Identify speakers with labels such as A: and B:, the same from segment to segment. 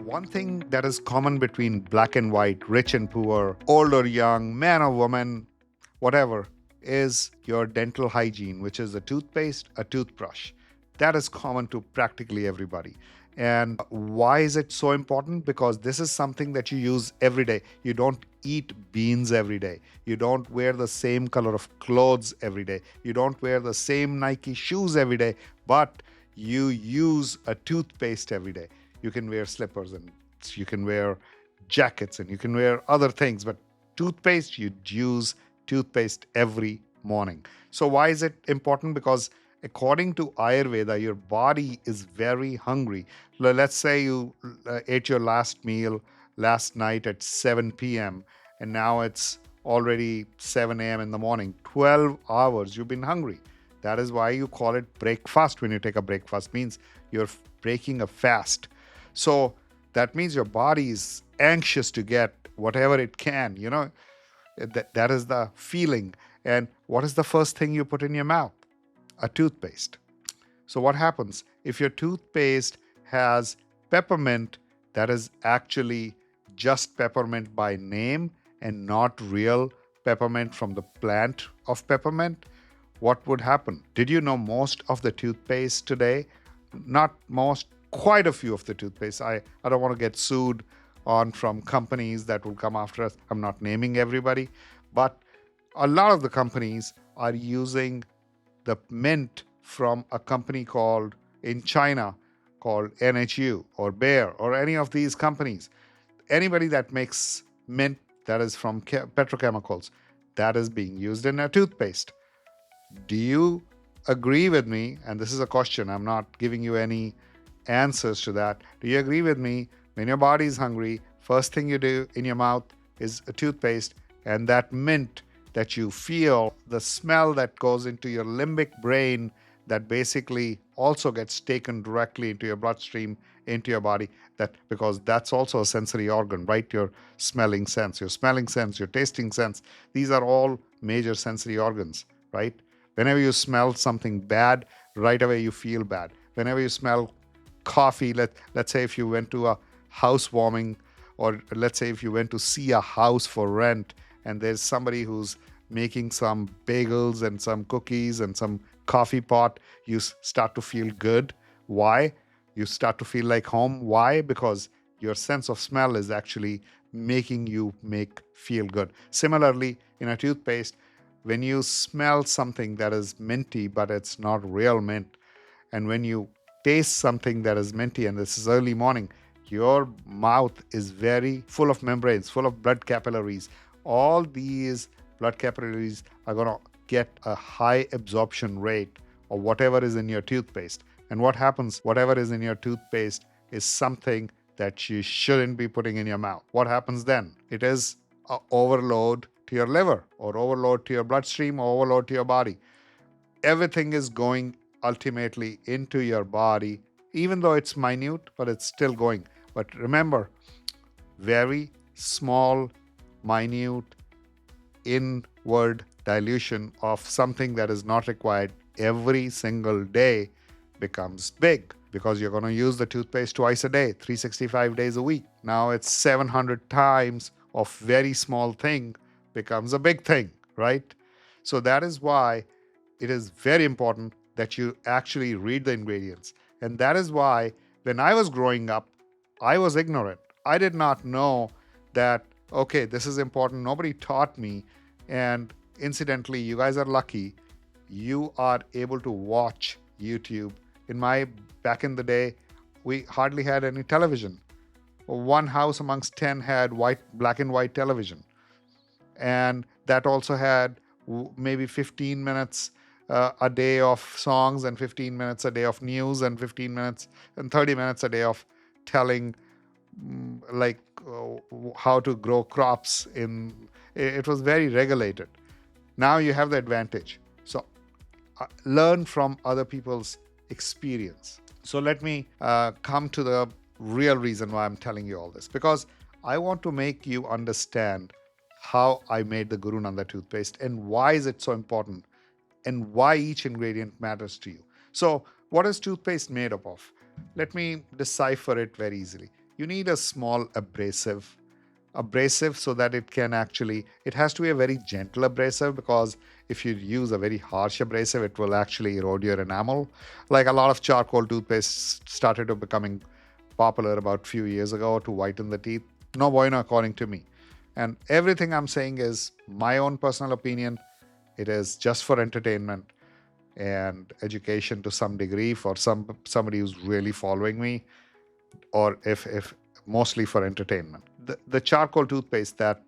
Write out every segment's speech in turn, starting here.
A: One thing that is common between black and white, rich and poor, old or young, man or woman, whatever, is your dental hygiene, which is a toothpaste, a toothbrush. That is common to practically everybody. And why is it so important? Because this is something that you use every day. You don't eat beans every day. You don't wear the same color of clothes every day. You don't wear the same Nike shoes every day, but you use a toothpaste every day. You can wear slippers and you can wear jackets and you can wear other things, but toothpaste, you use toothpaste every morning. So, why is it important? Because according to Ayurveda, your body is very hungry. Let's say you ate your last meal last night at 7 p.m. and now it's already 7 a.m. in the morning. 12 hours you've been hungry. That is why you call it breakfast. When you take a breakfast, means you're breaking a fast. So that means your body is anxious to get whatever it can. That is the feeling. And what is the first thing you put in your mouth? A toothpaste. So what happens if your toothpaste has peppermint that is actually just peppermint by name and not real peppermint from the plant of peppermint? What would happen? Did you know most of the toothpaste today, not most, quite a few of the toothpaste, I don't want to get sued on from companies that will come after us. I'm not naming everybody, but a lot of the companies are using the mint from a company called in China called NHU or Bayer or any of these companies. Anybody that makes mint that is from petrochemicals, that is being used in a toothpaste. Do you agree with me? And this is a question, I'm not giving you any answers to that. Do you agree with me? When your body is hungry, first thing you do in your mouth is a toothpaste, and that mint that you feel, the smell that goes into your limbic brain, that basically also gets taken directly into your bloodstream, into your body, that because that's also a sensory organ, right? Your smelling sense, your tasting sense, these are all major sensory organs, right? Whenever you smell something bad, right away you feel bad. Whenever you smell coffee, let's say if you went to a housewarming, or let's say if you went to see a house for rent and there's somebody who's making some bagels and some cookies and some coffee pot, you start to feel good. Why? You start to feel like home. Why? Because your sense of smell is actually making you feel good. Similarly, in a toothpaste, when you smell something that is minty but it's not real mint, and when you taste something that is minty, and this is early morning, your mouth is very full of membranes, full of blood capillaries. All these blood capillaries are going to get a high absorption rate of whatever is in your toothpaste. And what happens, whatever is in your toothpaste is something that you shouldn't be putting in your mouth. What happens then? It is an overload to your liver, or overload to your bloodstream, or overload to your body. Everything is going ultimately into your body, even though it's minute, but it's still going. But remember, very small, minute, inward dilution of something that is not required every single day becomes big, because you're going to use the toothpaste twice a day, 365 days a week. Now it's 700 times of very small thing becomes a big thing, right? So that is why it is very important that you actually read the ingredients. And that is why when I was growing up, I was ignorant. I did not know that, okay, this is important. Nobody taught me. And incidentally, you guys are lucky. You are able to watch YouTube. Back in the day, we hardly had any television. One house amongst 10 had black and white television. And that also had maybe 15 minutes a day of songs, and 15 minutes a day of news, and 15 minutes and 30 minutes a day of telling how to grow crops. It was very regulated. Now you have the advantage. So learn from other people's experience. So let me come to the real reason why I'm telling you all this, because I want to make you understand how I made the Guru Nanda toothpaste and why is it so important and why each ingredient matters to you. So what is toothpaste made up of? Let me decipher it very easily. you need a small abrasive so that it has to be a very gentle abrasive, because if you use a very harsh abrasive, it will actually erode your enamel. Like a lot of charcoal toothpaste started to becoming popular about few years ago to whiten the teeth. No bueno, according to me. And everything I'm saying is my own personal opinion. It is just for entertainment and education to some degree for somebody who's really following me, or if mostly for entertainment. The charcoal toothpaste, that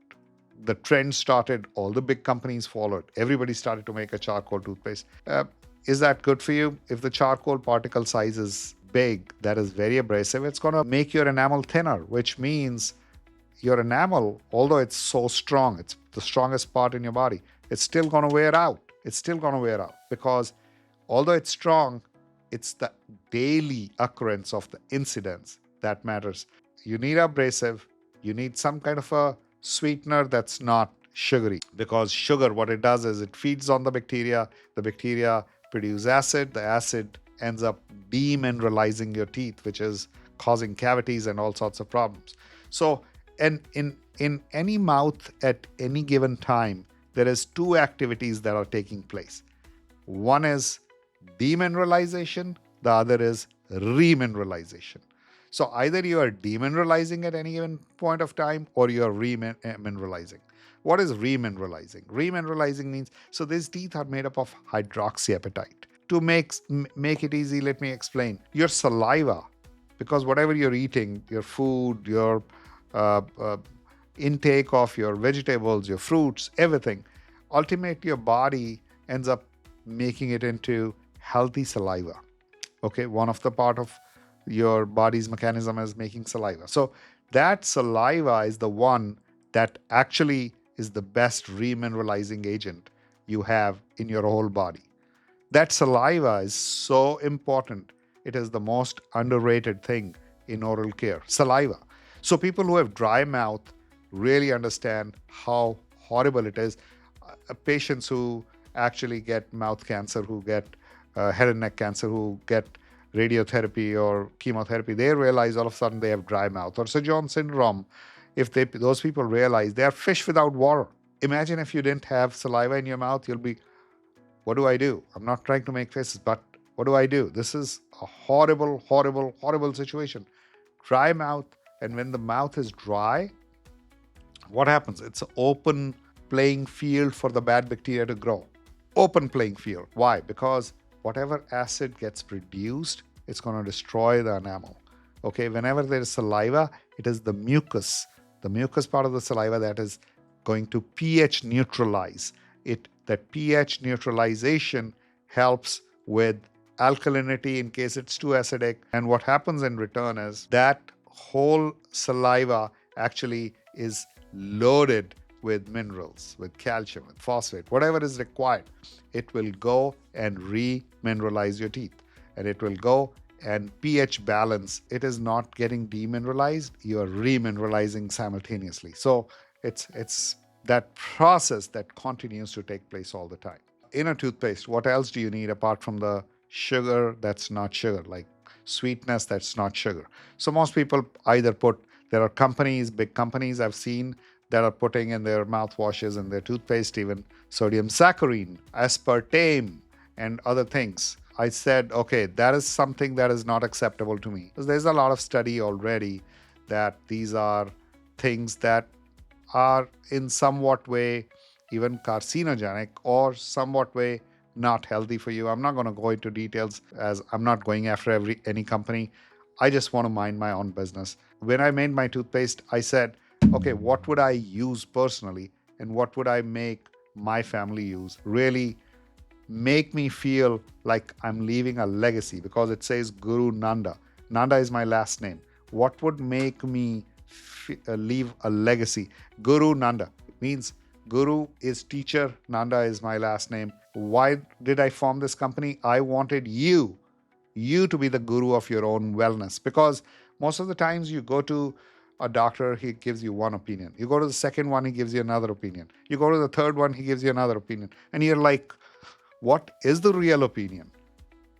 A: the trend started, all the big companies followed. Everybody started to make a charcoal toothpaste. Is that good for you? If the charcoal particle size is big, that is very abrasive, it's going to make your enamel thinner, which means your enamel, although it's so strong, it's the strongest part in your body, it's still going to wear out. It's still going to wear out because although it's strong, it's the daily occurrence of the incidents that matters. You need abrasive, you need some kind of a sweetener that's not sugary, because sugar, what it does is it feeds on the bacteria produce acid, the acid ends up demineralizing your teeth, which is causing cavities and all sorts of problems. So, and in any mouth at any given time, there is two activities that are taking place. One is demineralization, the other is remineralization. So either you are demineralizing at any given point of time, or you are remineralizing. What is remineralizing? Remineralizing means, so these teeth are made up of hydroxyapatite. To make it easy, let me explain. Your saliva, because whatever you're eating, your food, your intake of your vegetables, your fruits, everything, ultimately your body ends up making it into healthy saliva. Okay, one of the part of your body's mechanism is making saliva. So that saliva is the one that actually is the best remineralizing agent you have in your whole body. That saliva is so important. It is the most underrated thing in oral care, saliva. So people who have dry mouth really understand how horrible it is. Patients who actually get mouth cancer, who get head and neck cancer, who get radiotherapy or chemotherapy, they realize all of a sudden they have dry mouth. Or Sjögren's syndrome, if those people realize they are fish without water. Imagine if you didn't have saliva in your mouth, you'll be, what do I do? I'm not trying to make faces, but what do I do? This is a horrible, horrible, horrible situation. Dry mouth, and when the mouth is dry, what happens? It's an open playing field for the bad bacteria to grow. Open playing field. Why? Because whatever acid gets produced, it's going to destroy the enamel. Okay, whenever there is saliva, it is the mucus part of the saliva that is going to pH neutralize it. That pH neutralization helps with alkalinity in case it's too acidic. And what happens in return is that whole saliva actually is loaded with minerals, with calcium, with phosphate, whatever is required. It will go and remineralize your teeth, and it will go and pH balance. It is not getting demineralized, you are remineralizing simultaneously. So it's that process that continues to take place all the time. In a toothpaste, what else do you need apart from the sugar that's not sugar, like sweetness that's not sugar? So most people either there are companies, big companies I've seen that are putting in their mouthwashes and their toothpaste even sodium saccharin, aspartame, and other things. I said, okay, that is something that is not acceptable to me. Because there's a lot of study already that these are things that are in somewhat way even carcinogenic or somewhat way not healthy for you. I'm not going to go into details, as I'm not going after any company. I just want to mind my own business. When I made my toothpaste, I said, okay, what would I use personally and what would I make my family use? Really make me feel like I'm leaving a legacy, because it says Guru Nanda. Nanda is my last name. What would make me leave a legacy? Guru Nanda means Guru is teacher, Nanda is my last name. Why did I form this company? I wanted you to be the guru of your own wellness, because most of the times you go to a doctor, he gives you one opinion. You go to the second one, he gives you another opinion. You go to the third one, he gives you another opinion. And you're like, what is the real opinion?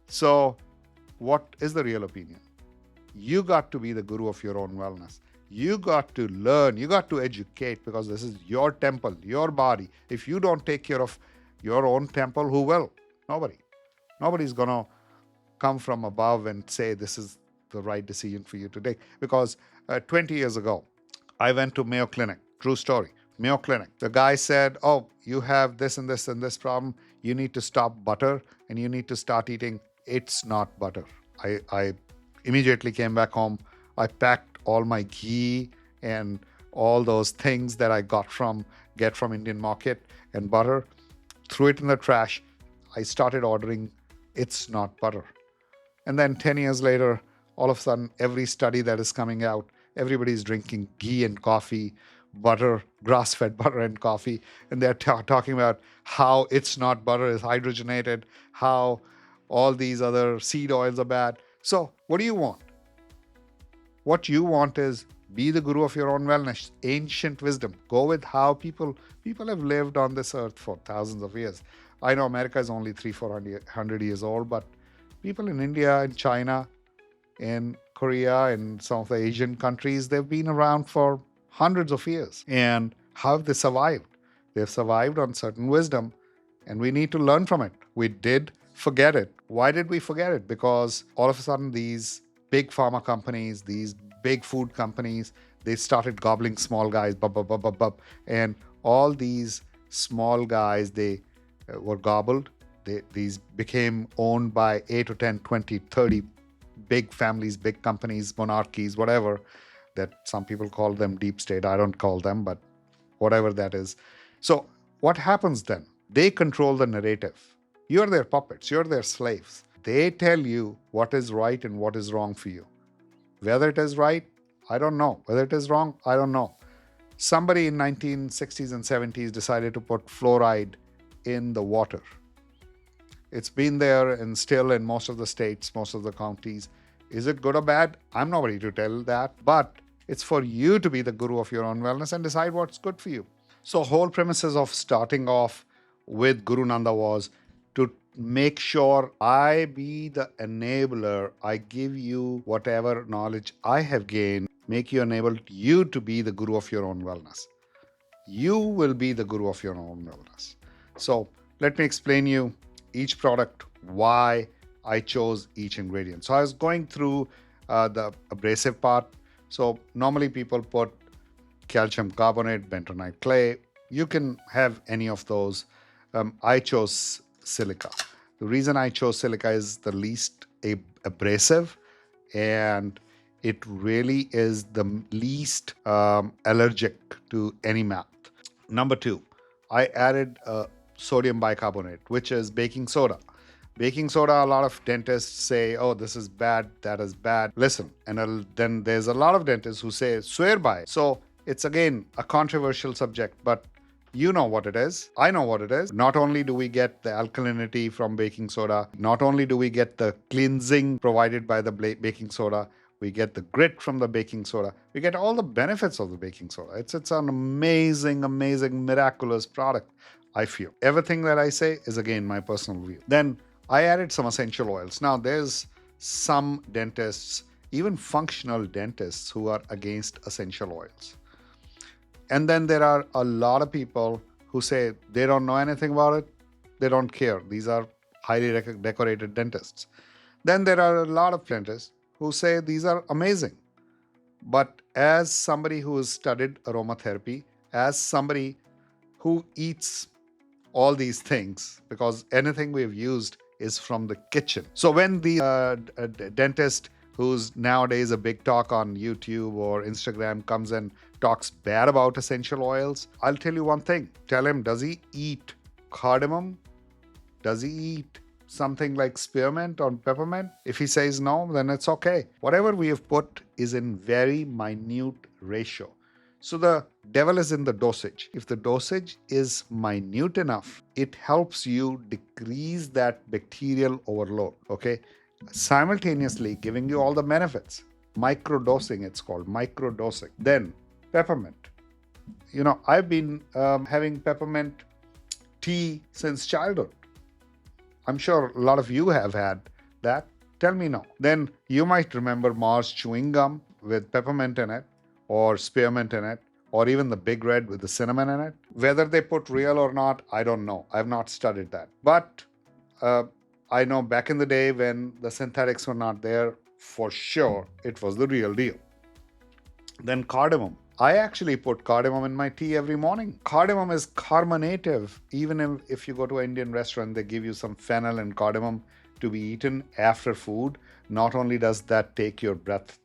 A: So, what is the real opinion? You got to be the guru of your own wellness. You got to learn, you got to educate, because this is your temple, your body. If you don't take care of your own temple, who will? Nobody. Nobody's going to come from above and say this is the right decision for you to take. Because 20 years ago, I went to Mayo Clinic. True story. Mayo Clinic. The guy said, oh, you have this and this and this problem. You need to stop butter and you need to start eating. It's not butter. I immediately came back home. I packed all my ghee and all those things that I get from Indian market and butter, threw it in the trash. I started ordering it's not butter. And then 10 years later, all of a sudden, every study that is coming out, everybody's drinking ghee and coffee, butter, grass-fed butter and coffee. And they're talking about how it's not butter, is hydrogenated, how all these other seed oils are bad. So what do you want? What you want is be the guru of your own wellness, ancient wisdom. Go with how people have lived on this earth for thousands of years. I know America is only 300-400 years old, but people in India and China, in Korea, and some of the Asian countries, they've been around for hundreds of years. And how have they survived? They've survived on certain wisdom, and we need to learn from it. We did forget it. Why did we forget it? Because all of a sudden, these big pharma companies, these big food companies, they started gobbling small guys, and all these small guys, they were gobbled. These became owned by 8 or 10, 20, 30 big families, big companies, monarchies, whatever, that some people call them deep state. I don't call them, but whatever that is. So what happens then? They control the narrative. You're their puppets. You're their slaves. They tell you what is right and what is wrong for you. Whether it is right, I don't know. Whether it is wrong, I don't know. Somebody in 1960s and 70s decided to put fluoride in the water. It's been there and still in most of the states, most of the counties. Is it good or bad? I'm nobody to tell that, but it's for you to be the guru of your own wellness and decide what's good for you. So whole premises of starting off with Guru Nanda was to make sure I be the enabler. I give you whatever knowledge I have gained, make you enable you to be the guru of your own wellness. You will be the guru of your own wellness. So let me explain you each product, why I chose each ingredient. So I was going through the abrasive part. So normally people put calcium carbonate, bentonite clay. You can have any of those. I chose silica. The reason I chose silica is the least abrasive, and it really is the least allergic to any math. Number 2, I added sodium bicarbonate, which is baking soda. Baking soda, a lot of dentists say, oh, this is bad, that is bad. Listen, and then there's a lot of dentists who say, swear by it. So it's again a controversial subject, but you know what it is. I know what it is. Not only do we get the alkalinity from baking soda, not only do we get the cleansing provided by the baking soda, we get the grit from the baking soda. We get all the benefits of the baking soda. It's an amazing, amazing, miraculous product, I feel. Everything that I say is, again, my personal view. Then I added some essential oils. Now, there's some dentists, even functional dentists, who are against essential oils. And then there are a lot of people who say they don't know anything about it. They don't care. These are highly decorated dentists. Then there are a lot of dentists who say these are amazing. But as somebody who has studied aromatherapy, as somebody who eats all these things, because anything we've used is from the kitchen. So when the dentist, who's nowadays a big talk on YouTube or Instagram, comes and talks bad about essential oils, I'll tell you one thing. Tell him, does he eat cardamom? Does he eat something like spearmint or peppermint? If he says no, then it's okay. Whatever we have put is in very minute ratio. So the devil is in the dosage. If the dosage is minute enough, it helps you decrease that bacterial overload, okay? Simultaneously giving you all the benefits. Microdosing, it's called microdosing. Then peppermint. You know, I've been having peppermint tea since childhood. I'm sure a lot of you have had that. Tell me no. Then you might remember Mars chewing gum with peppermint in it, or spearmint in it, or even the Big Red with the cinnamon in it. Whether they put real or not, I don't know. I've not studied that. But uh, I know back in the day when the synthetics were not there, for sure, it was the real deal. Then cardamom. I actually put cardamom in my tea every morning. Cardamom is carbonative. Even if you go to an Indian restaurant, they give you some fennel and cardamom to be eaten after food. Not only does that take your breath,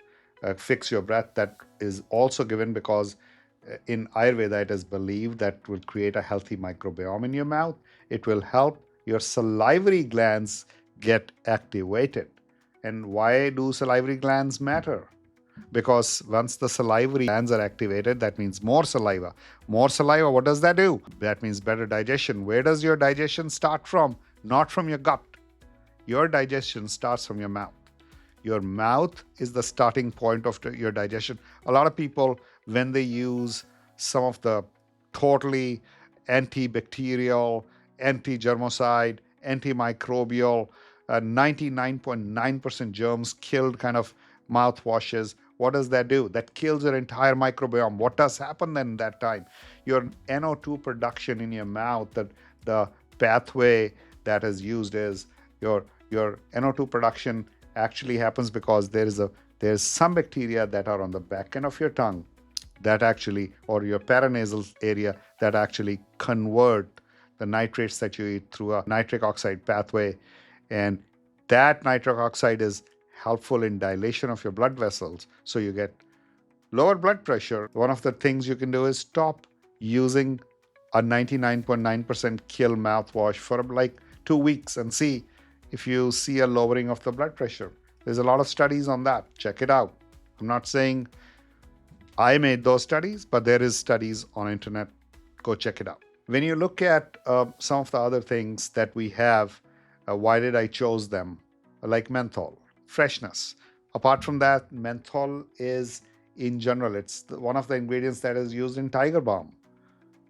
A: fix your breath, that is also given because in Ayurveda, it is believed that will create a healthy microbiome in your mouth. It will help your salivary glands get activated. And why do salivary glands matter? Because once the salivary glands are activated, that means more saliva. More saliva, what does that do? That means better digestion. Where does your digestion start from? Not from your gut. Your digestion starts from your mouth. Your mouth is the starting point of your digestion. A lot of people, when they use some of the totally antibacterial, anti-germicide, antimicrobial, 99.9% germs killed kind of mouthwashes, what does that do? That kills your entire microbiome. What does happen then that time? Your NO2 production in your mouth, the pathway that is used is your NO2 production actually happens because there's some bacteria that are on the back end of your tongue that actually, or your paranasal area, that actually convert the nitrates that you eat through a nitric oxide pathway. And that nitric oxide is helpful in dilation of your blood vessels. So you get lower blood pressure. One of the things you can do is stop using a 99.9% kill mouthwash for like 2 weeks and see if you see a lowering of the blood pressure. There's a lot of studies on that. Check it out. I'm not saying I made those studies, but there is studies on internet. Go check it out. When you look at some of the other things that we have, why did I chose them? Like menthol, freshness. Apart from that, menthol is, in general, it's one of the ingredients that is used in tiger balm.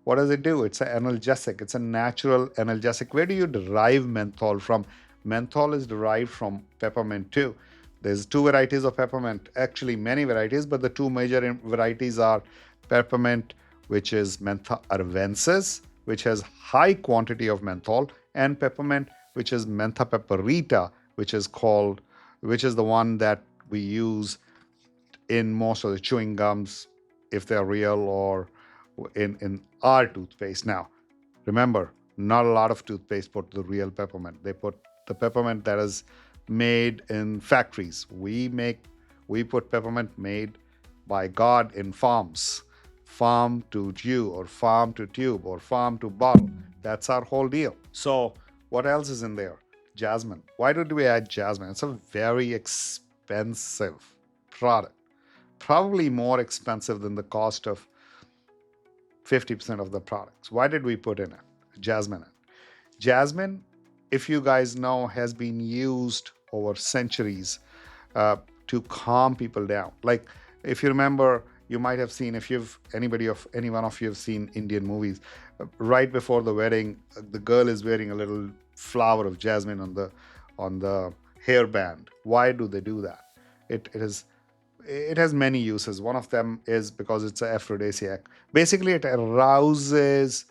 A: What does it do? It's an analgesic. It's a natural analgesic. Where do you derive menthol from? Menthol is derived from peppermint too. There's two varieties of peppermint, actually many varieties, but the two major varieties are peppermint, which is Mentha arvensis, which has high quantity of menthol, and peppermint, which is Mentha peperita, which is the one that we use in most of the chewing gums, if they're real, or in our toothpaste. Now, remember, not a lot of toothpaste put the real peppermint. They put the peppermint that is made in factories. We put peppermint made by God in farms. Farm to chew, or farm to tube, or farm to bottle. That's our whole deal. So what else is in there? Jasmine. Why did we add jasmine? It's a very expensive product. Probably more expensive than the cost of 50% of the products. Why did we put in it? Jasmine in. Jasmine, if you guys know, has been used over centuries to calm people down. Like, if you remember, you might have seen, if any one of you have seen Indian movies, right before the wedding, the girl is wearing a little flower of jasmine on the hairband. Why do they do that? It has many uses. One of them is because it's an aphrodisiac. Basically, it arouses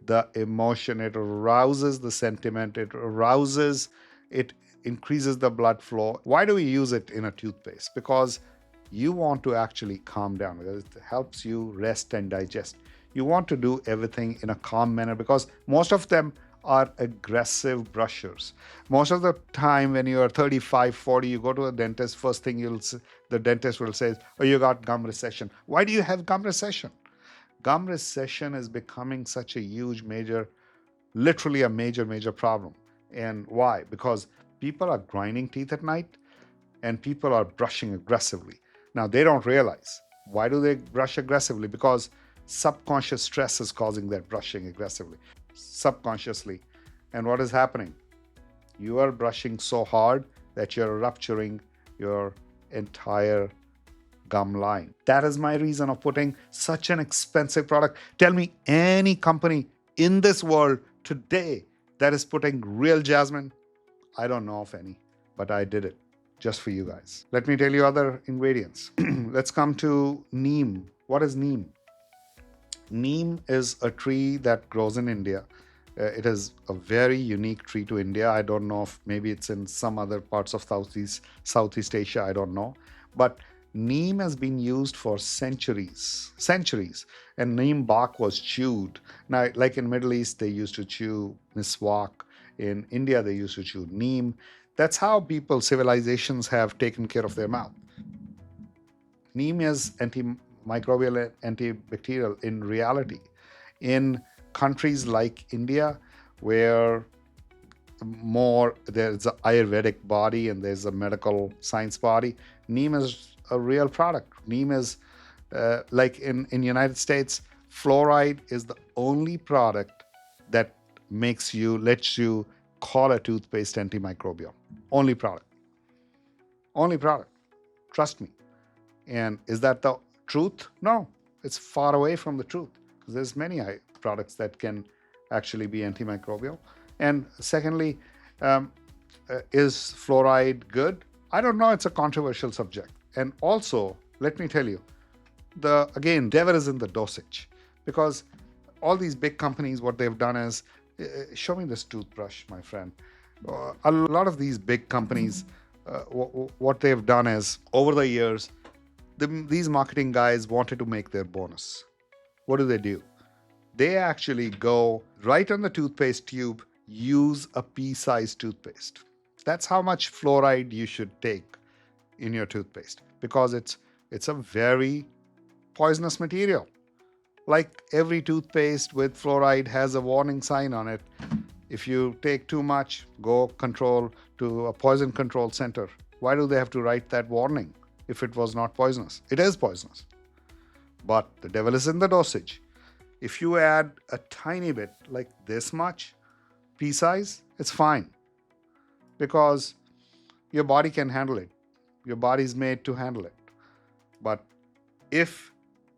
A: the emotion, it arouses the sentiment, it increases the blood flow. Why do we use it in a toothpaste? Because you want to actually calm down, because it helps you rest and digest. You want to do everything in a calm manner, because most of them are aggressive brushers. Most of the time when you are 35, 40, you go to a dentist, first thing the dentist will say, oh, you got gum recession. Why do you have gum recession? Gum recession is becoming such a huge, literally a major problem. And why? Because people are grinding teeth at night and people are brushing aggressively. Now, they don't realize. Why do they brush aggressively? Because subconscious stress is causing that brushing aggressively, subconsciously. And what is happening? You are brushing so hard that you're rupturing your entire gum line. That is my reason of putting such an expensive product. Tell me any company in this world today that is putting real jasmine. I don't know of any, but I did it. just for you guys. Let me tell you other ingredients. Let's come to neem. What is neem? Neem is a tree that grows in India. It is a very unique tree to India. I don't know if maybe it's in some other parts of Southeast Asia. I don't know. But neem has been used for centuries. And neem bark was chewed. Now, like in Middle East, they used to chew miswak. In India, they used to chew neem. That's how civilizations have taken care of their mouth. Neem is antimicrobial and antibacterial in reality. In countries like India, where there's an Ayurvedic body and there's a medical science body, neem is a real product. Neem is like in United States, fluoride is the only product that lets you call a toothpaste antimicrobial. Only product. Only product. Trust me. And is that the truth? No, it's far away from the truth. There's many products that can actually be antimicrobial. And secondly, is fluoride good? I don't know. It's a controversial subject. And also, let me tell you, again, devil is in the dosage, because all these big companies, what they've done is, show me this toothbrush, my friend. A lot of these big companies, what they've done is, over the years, these marketing guys wanted to make their bonus. What do? They actually go right on the toothpaste tube, use a pea-sized toothpaste. That's how much fluoride you should take in your toothpaste, because it's a very poisonous material. Like every toothpaste with fluoride has a warning sign on it. If you take too much, go to a poison control center. Why do they have to write that warning if it was not poisonous? It is poisonous. But the devil is in the dosage. If you add a tiny bit, like this much, pea size, it's fine, because your body can handle it. Your body's made to handle it. But if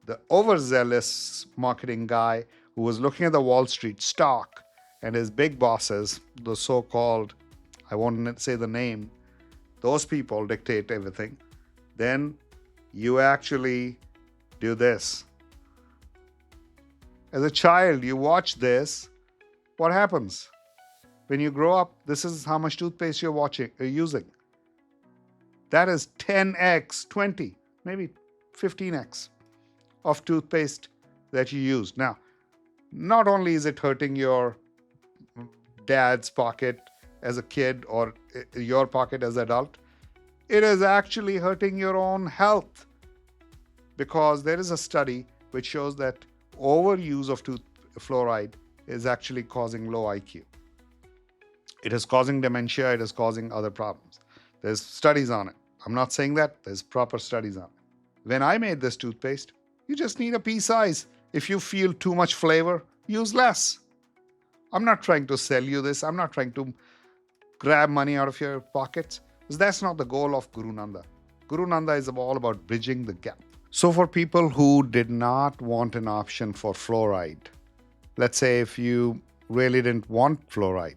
A: the overzealous marketing guy who was looking at the Wall Street stock and his big bosses, the so-called, I won't say the name, those people dictate everything, then you actually do this. As a child, you watch this. What happens? When you grow up, this is how much toothpaste you're using. That is 10x, 20, maybe 15x of toothpaste that you use. Now, not only is it hurting your dad's pocket as a kid or your pocket as an adult, it is actually hurting your own health, because there is a study which shows that overuse of fluoride is actually causing low IQ. It is causing dementia. It is causing other problems. There's studies on it. I'm not saying that. There's proper studies on it. When I made this toothpaste, you just need a pea size. If you feel too much flavor, use less. I'm not trying to sell you this. I'm not trying to grab money out of your pockets, because that's not the goal of Guru Nanda. Guru Nanda is all about bridging the gap. So for people who did not want an option for fluoride, let's say if you really didn't want fluoride,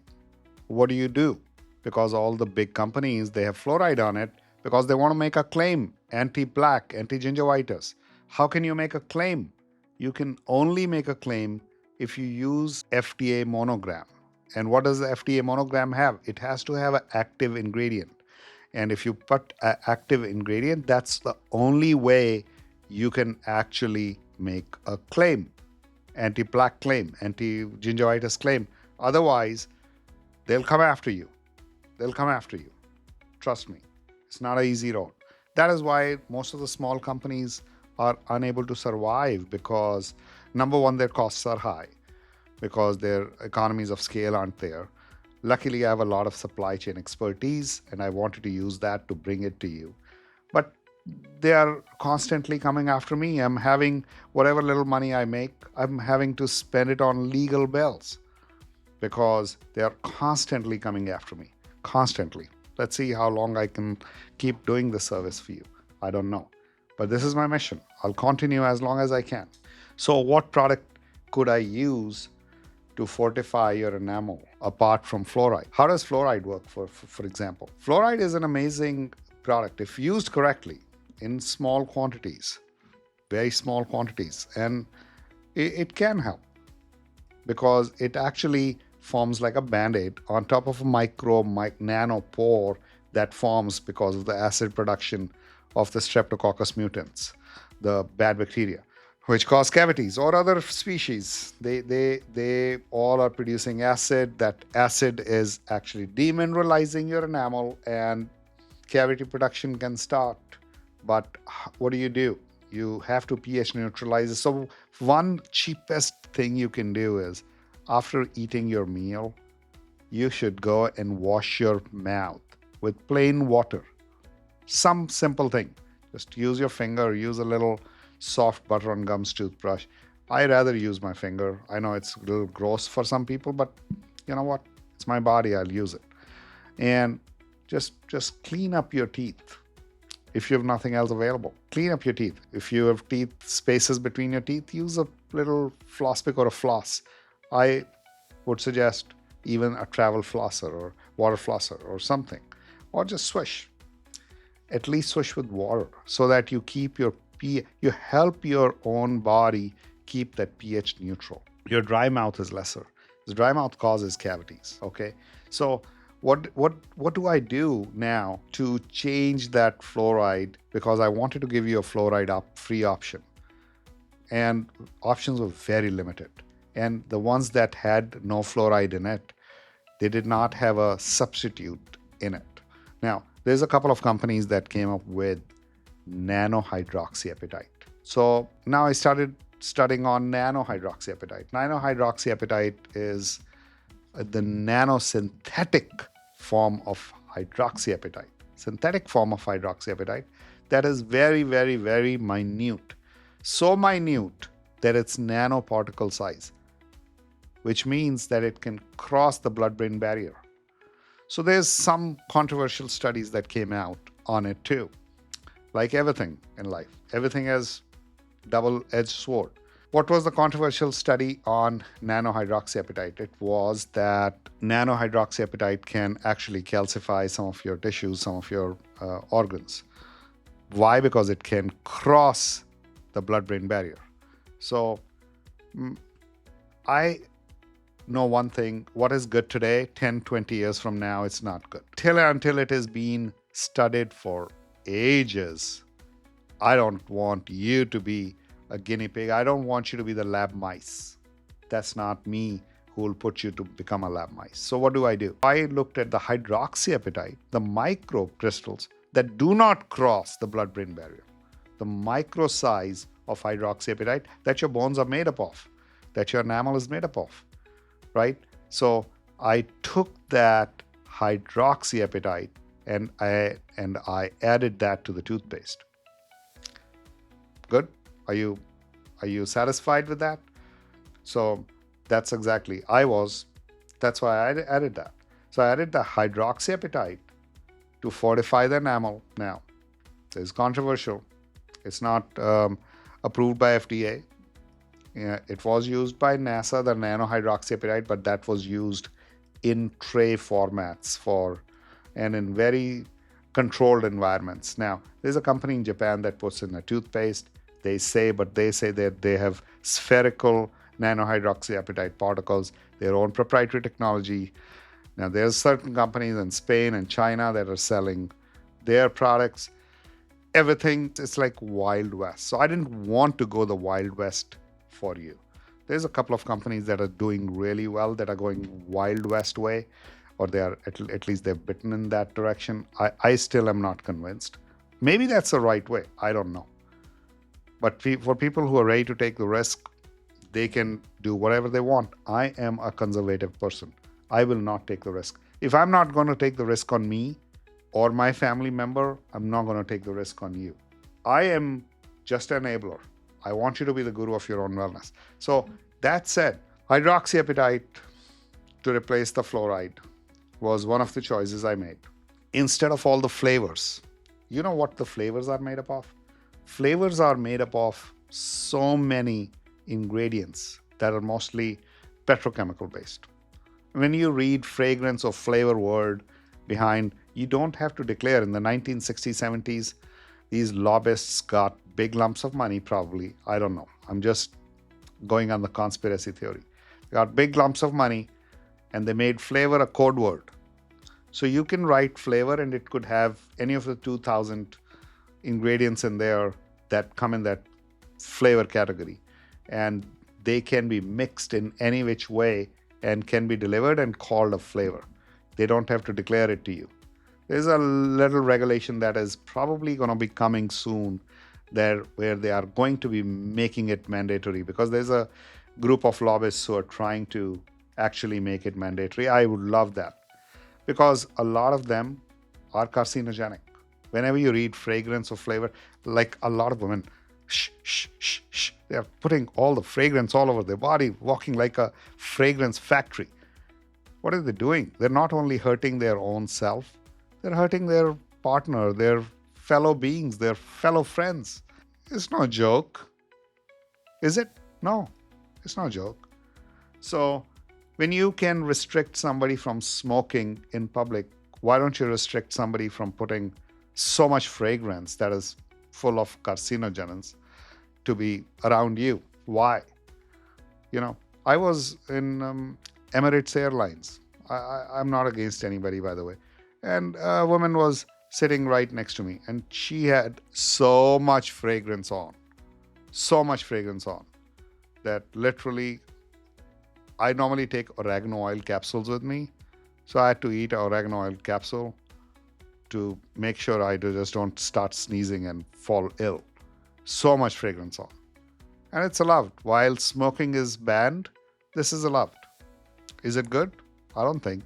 A: what do? Because all the big companies, they have fluoride on it because they want to make a claim, anti-plaque, anti-gingivitis. How can you make a claim? You can only make a claim if you use FDA monogram. And what does the FDA monogram have? It has to have an active ingredient. And if you put an active ingredient, that's the only way you can actually make a claim, anti-plaque claim, anti-gingivitis claim. Otherwise, they'll come after you. Trust me. It's not an easy road. That is why most of the small companies are unable to survive, because number one, their costs are high, because their economies of scale aren't there. Luckily, I have a lot of supply chain expertise, and I wanted to use that to bring it to you. But they are constantly coming after me. I'm having whatever little money I make, I'm having to spend it on legal bills, because they are constantly coming after me. Constantly. Let's see how long I can keep doing this service for you. I don't know. But this is my mission. I'll continue as long as I can. So what product could I use to fortify your enamel apart from fluoride? How does fluoride work, for example? Fluoride is an amazing product, if used correctly in small quantities, very small quantities, and it can help because it actually forms like a band-aid on top of a nano pore that forms because of the acid production of the streptococcus mutans, the bad bacteria, which cause cavities, or other species. They all are producing acid. That acid is actually demineralizing your enamel, and cavity production can start. But what do? You have to pH neutralize it. So one cheapest thing you can do is, after eating your meal, you should go and wash your mouth with plain water. Some simple thing. Just use your finger, use a little soft butter and gums toothbrush. I rather use my finger. I know it's a little gross for some people, but you know what? It's my body, I'll use it. And just clean up your teeth. If you have nothing else available, clean up your teeth. If you have teeth spaces between your teeth, use a little floss pick or a floss. I would suggest even a travel flosser or water flosser or something, or just swish. At least swish with water so that you keep you help your own body keep that pH neutral. Your dry mouth is lesser. The dry mouth causes cavities. Okay, so what do I do now to change that fluoride? Because I wanted to give you a fluoride free option, and options were very limited. And the ones that had no fluoride in it, they did not have a substitute in it. Now, there's a couple of companies that came up with nanohydroxyapatite. So now I started studying on nanohydroxyapatite. Nanohydroxyapatite is the nanosynthetic form of hydroxyapatite. Synthetic form of hydroxyapatite that is very, very, very minute. So minute that it's nanoparticle size, which means that it can cross the blood-brain barrier. So there's some controversial studies that came out on it too. Like everything in life, everything has double-edged sword. What was the controversial study on nanohydroxyapatite? It was that nanohydroxyapatite can actually calcify some of your tissues, some of your organs. Why? Because it can cross the blood-brain barrier. So I know one thing: what is good today, 10, 20 years from now, it's not good. Until it has been studied for ages. I don't want you to be a guinea pig. I don't want you to be the lab mice. That's not me who will put you to become a lab mice. So what do? I looked at the hydroxyapatite, the micro crystals that do not cross the blood-brain barrier, the micro size of hydroxyapatite that your bones are made up of, that your enamel is made up of, right? So I took that hydroxyapatite and I added that to the toothpaste. Good? Are you satisfied with that? So that's exactly that's why I added that. So I added the hydroxyapatite to fortify the enamel. Now, it's controversial. It's not approved by FDA. It was used by NASA, the nanohydroxyapatite, but that was used in tray formats and in very controlled environments. Now, there's a company in Japan that puts in a toothpaste. They say that they have spherical nanohydroxyapatite particles, their own proprietary technology. Now, there's certain companies in Spain and China that are selling their products. Everything is like Wild West. So I didn't want to go the Wild West for you. There's a couple of companies that are doing really well, that are going Wild West way, or they are at least they've bitten in that direction. I still am not convinced. Maybe that's the right way. I don't know. But for people who are ready to take the risk, they can do whatever they want. I am a conservative person. I will not take the risk. If I'm not going to take the risk on me or my family member, I'm not going to take the risk on you. I am just an enabler. I want you to be the guru of your own wellness. So that said, hydroxyapatite to replace the fluoride was one of the choices I made. Instead of all the flavors, you know what the flavors are made up of? Flavors are made up of so many ingredients that are mostly petrochemical based. When you read fragrance or flavor word behind You don't have to declare. In the 1960s, 70s, these lobbyists got big lumps of money, probably. I don't know. I'm just going on the conspiracy theory. They got big lumps of money and they made flavor a code word. So you can write flavor and it could have any of the 2000 ingredients in there that come in that flavor category. And they can be mixed in any which way and can be delivered and called a flavor. They don't have to declare it to you. There's a little regulation that is probably going to be coming soon there where they are going to be making it mandatory, because there's a group of lobbyists who are trying to actually make it mandatory. I would love that, because a lot of them are carcinogenic. Whenever you read fragrance or flavor, like a lot of women, they are putting all the fragrance all over their body, walking like a fragrance factory. What are they doing? They're not only hurting their own self, they're hurting their partner, their fellow beings, their fellow friends. It's no joke. Is it? No, it's not a joke. So when you can restrict somebody from smoking in public, why don't you restrict somebody from putting so much fragrance that is full of carcinogens to be around you? Why? I was in Emirates Airlines. I'm not against anybody, by the way. And a woman was sitting right next to me, and she had so much fragrance on, that literally I normally take oregano oil capsules with me. So I had to eat an oregano oil capsule to make sure I just don't start sneezing and fall ill. So much fragrance on. And it's allowed. While smoking is banned, this is allowed. Is it good? I don't think.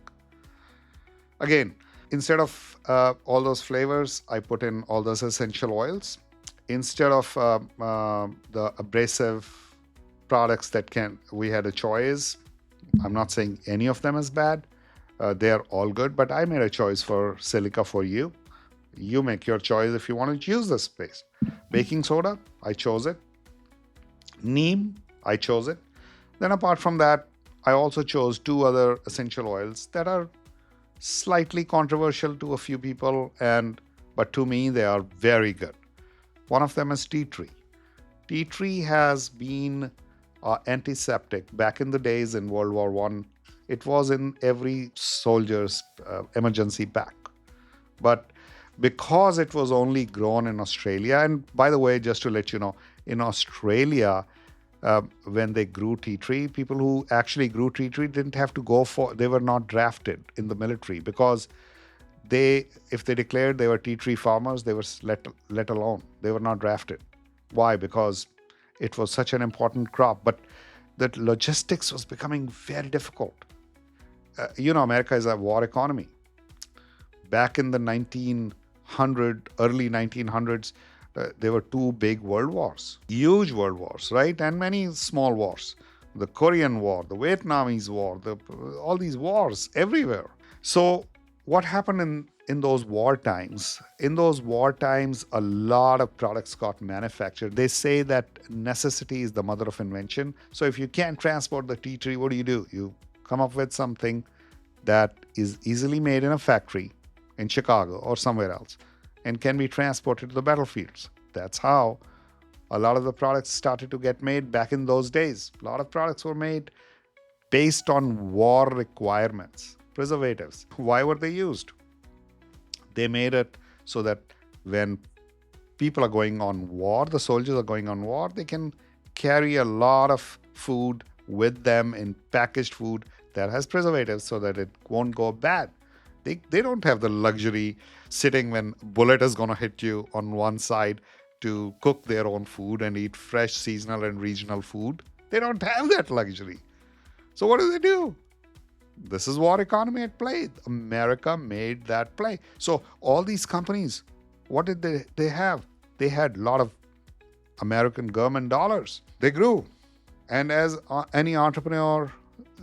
A: Again, instead of all those flavors, I put in all those essential oils. Instead of the abrasive products we had a choice. I'm not saying any of them is bad. They're all good, but I made a choice for silica for you. You make your choice if you want to use this paste. Baking soda, I chose it. Neem, I chose it. Then apart from that, I also chose 2 other essential oils that are slightly controversial to a few people, but to me they are very good. One of them is tea tree. Tea tree has been antiseptic back in the days in World War I. It was in every soldier's emergency pack. But because it was only grown in Australia, and by the way, just to let you know, in Australia, when they grew tea tree, people who actually grew tea tree didn't have to they were not drafted in the military, because if they declared they were tea tree farmers, they were let alone. They were not drafted. Why? Because it was such an important crop, but the logistics was becoming very difficult. America is a war economy. Back in the early 1900s, there were 2 big world wars, huge world wars, right? And many small wars. The Korean War, the Vietnamese War, all these wars everywhere. So what happened in those war times? In those war times, a lot of products got manufactured. They say that necessity is the mother of invention. So if you can't transport the tea tree, what do? You come up with something that is easily made in a factory in Chicago or somewhere else and can be transported to the battlefields. That's how a lot of the products started to get made back in those days. A lot of products were made based on war requirements. Preservatives. Why were they used? They made it so that when people are going on war, the soldiers are going on war, they can carry a lot of food with them in packaged food that has preservatives so that it won't go bad. They don't have the luxury sitting when a bullet is going to hit you on one side to cook their own food and eat fresh seasonal and regional food. They don't have that luxury. So what do? This is war economy at play. America made that play. So all these companies, what did they have? They had a lot of American government dollars. They grew. And as any entrepreneur,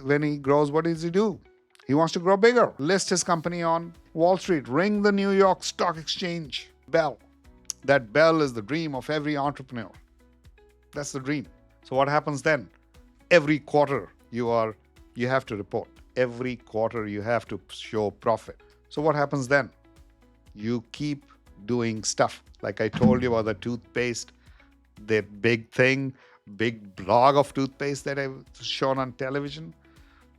A: when he grows, what does he do? He wants to grow bigger. List his company on Wall Street. Ring the New York Stock Exchange bell. That bell is the dream of every entrepreneur. That's the dream. So what happens then? Every quarter you have to report. Every quarter you have to show profit. So what happens then? You keep doing stuff. Like I told you about the toothpaste, the big blog of toothpaste that I've shown on television.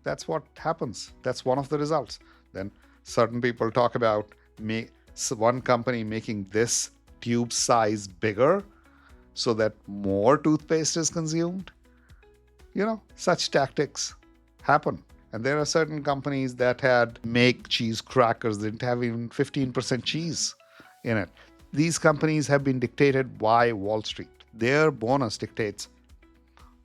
A: That's what happens. That's one of the results. Then certain people talk about one company making this tube size bigger so that more toothpaste is consumed. Such tactics happen. And there are certain companies that had make cheese crackers that didn't have even 15% cheese in it. These companies have been dictated by Wall Street. Their bonus dictates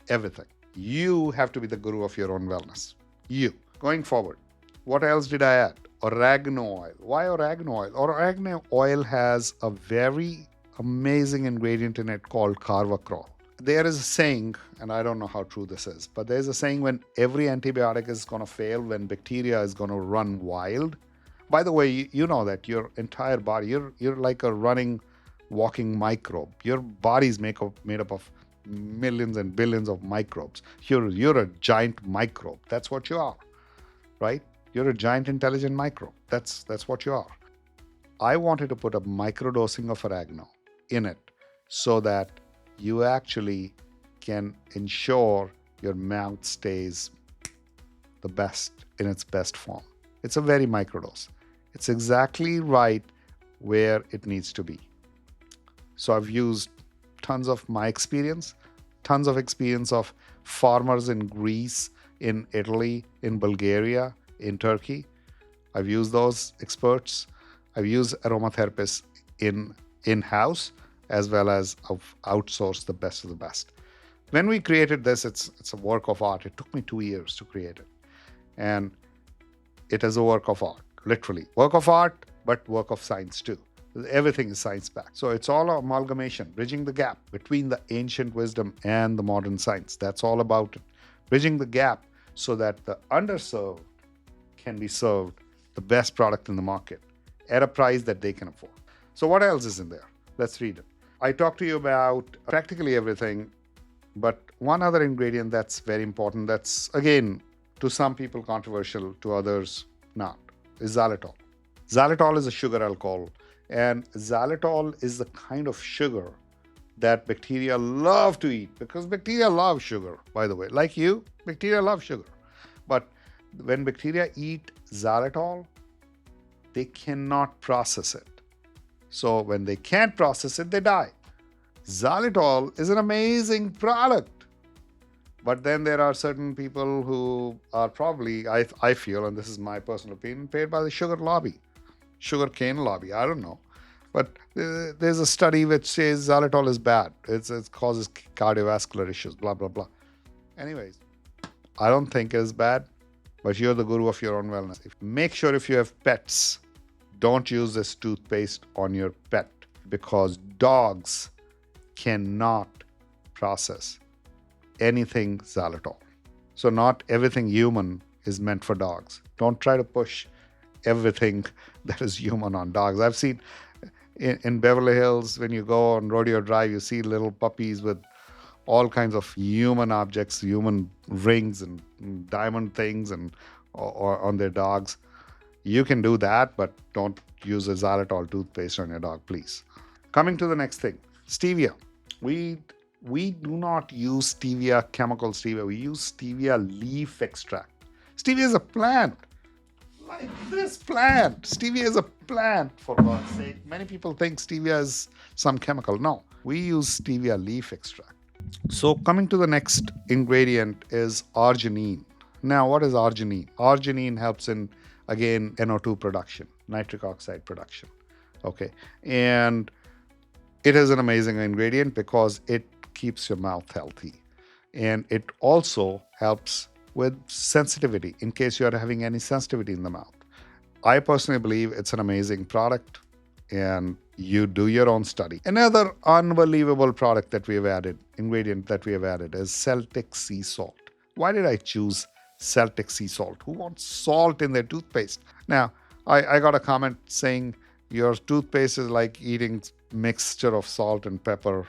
A: everything. You have to be the guru of your own wellness. You. Going forward, what else did I add? Oregano oil. Why oregano oil? Oregano oil has a very amazing ingredient in it called carvacrol. There is a saying, and I don't know how true this is, but there's a saying when every antibiotic is going to fail, when bacteria is going to run wild. By the way, you know that your entire body, you're like a running, walking microbe. Your body is made up of millions and billions of microbes. You're a giant microbe. That's what you are, right? You're a giant intelligent microbe. That's what you are. I wanted to put a microdosing of oregano in it so that you actually can ensure your mouth stays the best in its best form. It's a very microdose. It's exactly right where it needs to be. So I've used tons of my experience, tons of experience of farmers in Greece, in Italy, in Bulgaria, in Turkey. I've used those experts. I've used aromatherapists in-house as well as outsourced the best of the best. When we created this, it's a work of art. It took me 2 years to create it. And it is a work of art, literally. Work of art, but work of science too. Everything is science-backed. So it's all amalgamation, bridging the gap between the ancient wisdom and the modern science. That's all about it. Bridging the gap so that the underserved can be served the best product in the market at a price that they can afford. So what else is in there? Let's read it. I talked to you about practically everything, but one other ingredient that's very important, that's again, to some people controversial, to others not, is xylitol. Xylitol is a sugar alcohol, and xylitol is the kind of sugar that bacteria love to eat, because bacteria love sugar, by the way. Like you, bacteria love sugar. But when bacteria eat xylitol, they cannot process it. So when they can't process it, they die. Xylitol is an amazing product. But then there are certain people who are probably, I feel, and this is my personal opinion, paid by the sugar lobby, sugar cane lobby. I don't know. But there's a study which says xylitol is bad. It causes cardiovascular issues, blah, blah, blah. Anyways, I don't think it's bad, but you're the guru of your own wellness. Make sure if you have pets, don't use this toothpaste on your pet, because dogs cannot process anything xylitol. So not everything human is meant for dogs. Don't try to push everything that is human on dogs. I've seen in Beverly Hills, when you go on Rodeo Drive, you see little puppies with all kinds of human objects, human rings and diamond things or on their dogs. You can do that, but don't use a xylitol toothpaste on your dog, please. Coming to the next thing, stevia. We do not use stevia, chemical stevia. We use stevia leaf extract. Stevia is a plant. Like this plant. Stevia is a plant, for God's sake. Many people think stevia is some chemical. No, we use stevia leaf extract. So coming to the next ingredient is arginine. Now, what is arginine? Arginine helps in, again, NO2 production, nitric oxide production. Okay. And it is an amazing ingredient because it keeps your mouth healthy. And it also helps with sensitivity in case you are having any sensitivity in the mouth. I personally believe it's an amazing product, and you do your own study. Another unbelievable product that we have added, ingredient that we have added, is Celtic sea salt. Why did I choose Celtic sea salt? Who wants salt in their toothpaste? Now, I got a comment saying your toothpaste is like eating mixture of salt and pepper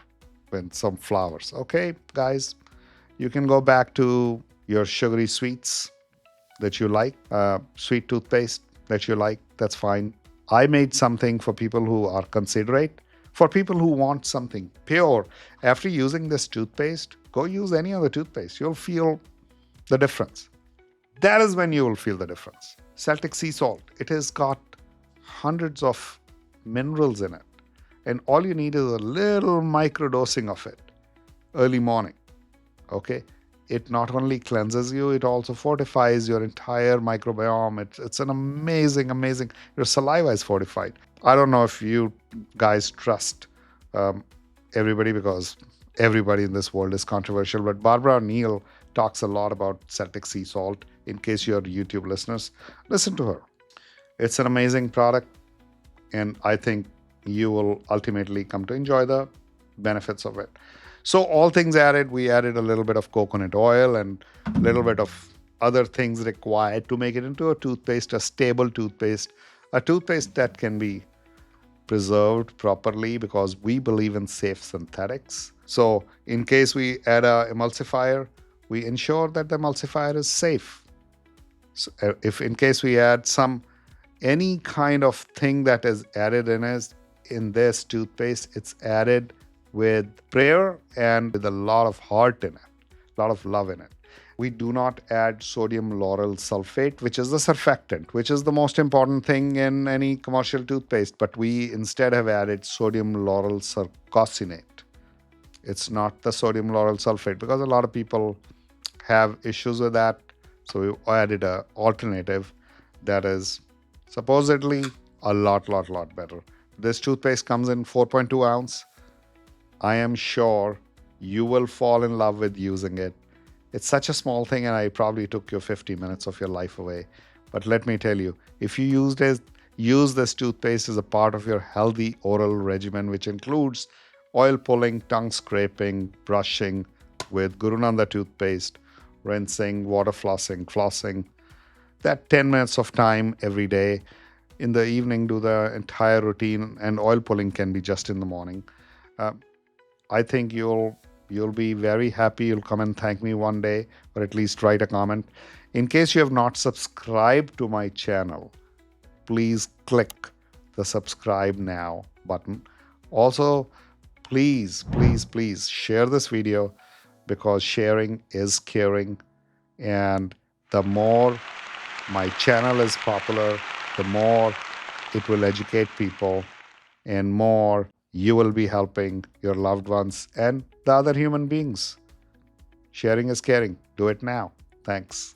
A: with some flowers. Okay, guys, you can go back to your sugary sweets that you like, sweet toothpaste that you like. That's fine. I made something for people who are considerate, for people who want something pure. After using this toothpaste, go use any other toothpaste. You'll feel the difference. That is when you will feel the difference. Celtic sea salt, it has got hundreds of minerals in it. And all you need is a little microdosing of it early morning. Okay? It not only cleanses you, it also fortifies your entire microbiome. It's an amazing. Your saliva is fortified. I don't know if you guys trust um, everybody, because everybody in this world is controversial, but Barbara O'Neill talks a lot about Celtic sea salt. In case you're YouTube listeners, listen to her. It's an amazing product, and I think you will ultimately come to enjoy the benefits of it. So, all things added, we added a little bit of coconut oil and a little bit of other things required to make it into a toothpaste, a stable toothpaste, a toothpaste that can be preserved properly, because we believe in safe synthetics. So, in case we add a emulsifier, we ensure that the emulsifier is safe. So if in case we add any kind of thing that is added in this toothpaste, it's added with prayer and with a lot of heart in it, a lot of love in it. We do not add sodium lauryl sulfate, which is the surfactant, which is the most important thing in any commercial toothpaste, but we instead have added sodium lauryl sarcosinate. It's not the sodium lauryl sulfate, because a lot of people have issues with that. So we added an alternative that is supposedly a lot better. This toothpaste comes in 4.2 ounce. I am sure you will fall in love with using it. It's such a small thing, and I probably took you 50 minutes of your life away. But let me tell you, if you use this toothpaste as a part of your healthy oral regimen, which includes oil pulling, tongue scraping, brushing with Guru Nanda toothpaste, rinsing, water flossing, that 10 minutes of time every day. In the evening, do the entire routine, and oil pulling can be just in the morning. I think you'll be very happy. You'll come and thank me one day, or at least write a comment. In case you have not subscribed to my channel, please click the subscribe now button. Also, please share this video, because sharing is caring. And the more my channel is popular, the more it will educate people, and more you will be helping your loved ones and the other human beings. Sharing is caring. Do it now. Thanks.